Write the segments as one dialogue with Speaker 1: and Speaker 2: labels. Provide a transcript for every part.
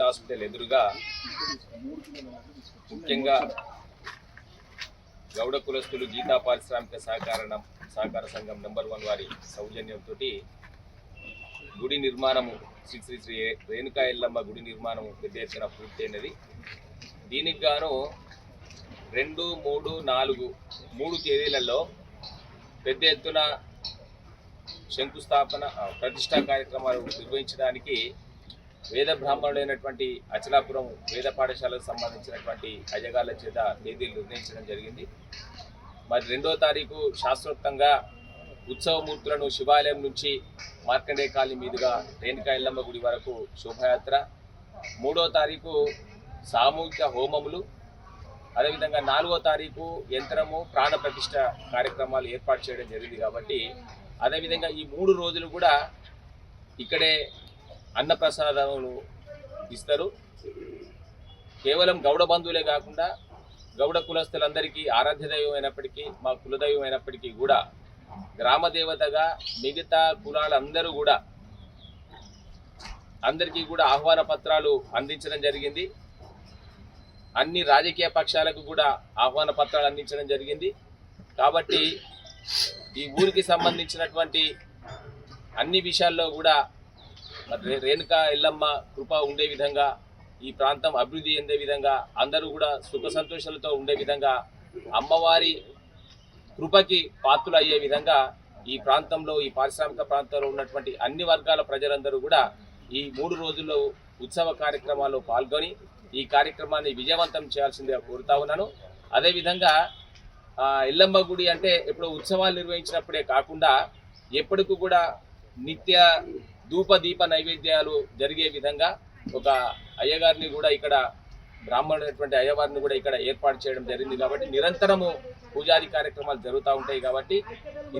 Speaker 1: Hospital ఎదురుగా ముఖ్యంగా గౌడ కులస్తులు గీతా పారిశ్రామిక సహకార సంఘం నంబర్ 1 వారి సౌజన్యంతో గుడి నిర్మాణము శ్రీ శ్రీ శ్రీ రేణుకా ఎల్లమ్మ గుడి నిర్మాణం పెద్ద ఎత్తున పూర్తయినది. దీనికి గాను 2, 3, 4 3 తేదీలలో పెద్ద ఎత్తున శంకుస్థాపన ప్రతిష్టా కార్యక్రమాలు నిర్వహించడానికి వేద బ్రాహ్మణులైనటువంటి అచలాపురం వేద పాఠశాలకు సంబంధించినటువంటి అయ్యగార్ల చేత తేదీలు నిర్ణయించడం జరిగింది. మరి 2వ తారీఖు శాస్త్రోక్తంగా ఉత్సవమూర్తులను శివాలయం నుంచి మార్కండేయ కాలనీ మీదుగా రేణుకా ఎల్లమ్మ గుడి వరకు శోభయాత్ర, 3వ తారీఖు సామూహిక హోమములు, అదేవిధంగా 4వ తారీఖు యంత్రము ప్రాణ ప్రతిష్ట కార్యక్రమాలు ఏర్పాటు చేయడం జరిగింది. కాబట్టి అదేవిధంగా ఈ 3 రోజులు కూడా ఇక్కడే అన్నప్రసాదాలు ఇస్తారు. కేవలం గౌడ బంధువులే కాకుండా గౌడ కులస్తులందరికీ ఆరాధ్య దైవం అయినప్పటికీ, మా కులదైవం అయినప్పటికీ కూడా గ్రామ దేవతగా మిగతా కులాలందరూ కూడా అందరికీ కూడా ఆహ్వాన పత్రాలు అందించడం జరిగింది. అన్ని రాజకీయ పక్షాలకు కూడా ఆహ్వాన పత్రాలు అందించడం జరిగింది. కాబట్టి ఈ ఊరికి సంబంధించినటువంటి అన్ని విషయాల్లో కూడా రేణుకా ఎల్లమ్మ కృప ఉండే విధంగా, ఈ ప్రాంతం అభివృద్ధి చెందే విధంగా, అందరూ కూడా సుఖ సంతోషాలతో ఉండే విధంగా, అమ్మవారి కృపకి పాత్రలు అయ్యే విధంగా ఈ ప్రాంతంలో, ఈ పారిశ్రామిక ప్రాంతంలో ఉన్నటువంటి అన్ని వర్గాల ప్రజలందరూ కూడా ఈ 3 రోజుల్లో ఉత్సవ కార్యక్రమాల్లో పాల్గొని ఈ కార్యక్రమాన్ని విజయవంతం చేయాల్సిందిగా కోరుతా ఉన్నాను. అదేవిధంగా ఎల్లమ్మ గుడి అంటే ఎప్పుడో ఉత్సవాలు నిర్వహించినప్పుడే కాకుండా ఎప్పటికీ కూడా నిత్య ధూప దీప నైవేద్యాలు జరిగే విధంగా ఒక అయ్యగారిని కూడా ఇక్కడ బ్రాహ్మణుడైనటువంటి అయ్యవారిని కూడా ఇక్కడ ఏర్పాటు చేయడం జరిగింది. కాబట్టి నిరంతరము పూజాది కార్యక్రమాలు జరుగుతూ ఉంటాయి. కాబట్టి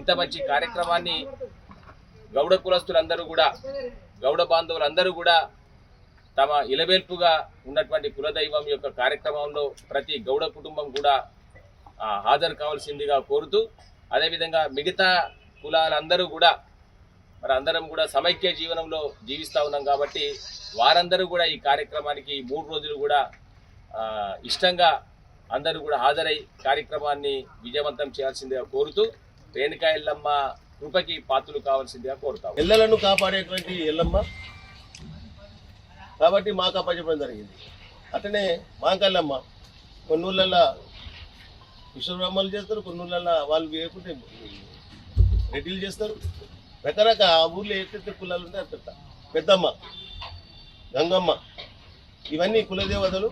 Speaker 1: ఇంత మంచి కార్యక్రమాన్ని గౌడ కులస్తులందరూ కూడా, గౌడ బాంధవులందరూ కూడా తమ ఇలవేల్పుగా ఉన్నటువంటి కులదైవం యొక్క కార్యక్రమంలో ప్రతి గౌడ కుటుంబం కూడా హాజరు కావాల్సిందిగా కోరుతూ, అదేవిధంగా మిగతా కులాలందరూ కూడా మరి అందరం కూడా సమైక్య జీవనంలో జీవిస్తూ ఉన్నాం. కాబట్టి వారందరూ కూడా ఈ కార్యక్రమానికి 3 రోజులు కూడా ఇష్టంగా అందరూ కూడా హాజరై కార్యక్రమాన్ని విజయవంతం చేయాల్సిందిగా కోరుతూ రేణుకా ఎల్లమ్మ కృపకి పాత్రలు కావాల్సిందిగా కోరుతాం.
Speaker 2: ఎల్లలను కాపాడేటువంటి ఎల్లమ్మ కాబట్టి మాకు అప్పచెప్పడం జరిగింది. అట్లనే మాంకల్లమ్మ కొన్ని ఊళ్ళల్లో విశ్వబ్రహ్మలు చేస్తారు, కొన్ని ఊళ్ళల్లో వాళ్ళు వేయకుంటే రెడ్డిలు చేస్తారు. రకరకాల ఆ ఊర్లో ఎత్తెత్తే కులాలు ఉంటే అంత పెద్దమ్మ, గంగమ్మ, ఇవన్నీ కులదేవతలు.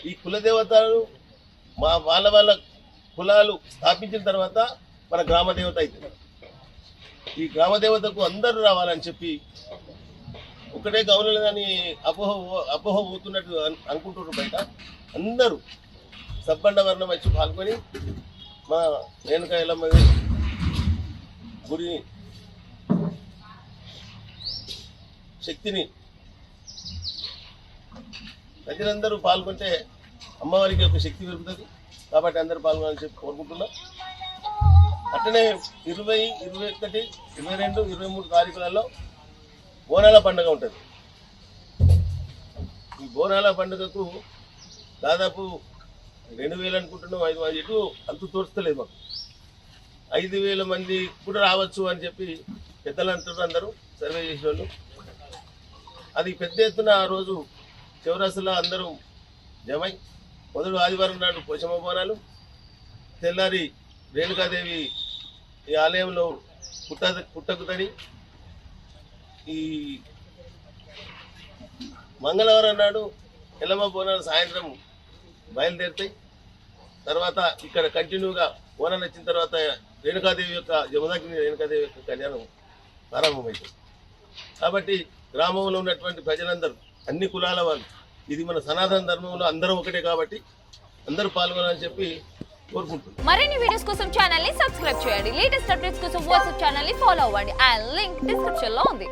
Speaker 2: ఈ కులదేవతలు వాళ్ళ కులాలు స్థాపించిన తర్వాత మన గ్రామదేవత అవుతుంది. ఈ గ్రామదేవతకు అందరూ రావాలని చెప్పి ఒకటే గౌరవం కానీ అపోహ పోతున్నట్టు అనుకుంటున్నారు. బయట అందరూ సబ్బండ వర్ణం వచ్చి పాల్గొని మా రేణుకా ఎల్లమ్మ గుడిని శక్తిని ప్రజలందరూ పాల్గొంటే అమ్మవారికి ఒక శక్తి పెరుగుతుంది. కాబట్టి అందరూ పాల్గొనాలని చెప్పి కోరుకుంటున్నాం. అట్లనే 20, 21, 22, 23 తారీఖులలో బోనాల పండుగ ఉంటుంది. ఈ బోనాల పండుగకు దాదాపు 2000 అనుకుంటున్నాం. 5 ఎటు అంత తోస్తలేదు మాకు. 5000 మంది కూడా రావచ్చు అని చెప్పి పెద్దలు అంటారు, అందరూ సర్వే చేసిన వాళ్ళు. అది పెద్ద ఎత్తున ఆ రోజు చివరసలో అందరూ జమై మొదటి ఆదివారం నాడు పోషమ్మ బోనాలు, తెల్లారి రేణుకాదేవి ఈ ఆలయంలో పుట్టకుతని, ఈ మంగళవారం నాడు ఎల్లమ్మ బోనాలు సాయంత్రం బయలుదేరుతాయి. తర్వాత ఇక్కడ కంటిన్యూగా బోనాలు వచ్చిన తర్వాత రేణుకాదేవి యొక్క జమదగ్ని రేణుకాదేవి యొక్క కళ్యాణం ప్రారంభమవుతుంది. కాబట్టి గ్రామంలో ఉన్నటువంటి ప్రజలందరూ, అన్ని కులాల వాళ్ళు, ఇది మన సనాతన ధర్మంలో అందరం ఒకటే కాబట్టి అందరూ పాల్గొనాలని చెప్పి కోరుకుంటున్నాం.
Speaker 3: మరిన్ని వీడియోస్ కోసం ఛానల్ ని సబ్స్క్రైబ్ చేయండి. లేటెస్ట్ అప్డేట్స్ కోసం వాట్సాప్ ఛానల్ ని ఫాలో అవ్వండి. ఆ లింక్ డిస్క్రిప్షన్ లో ఉంది.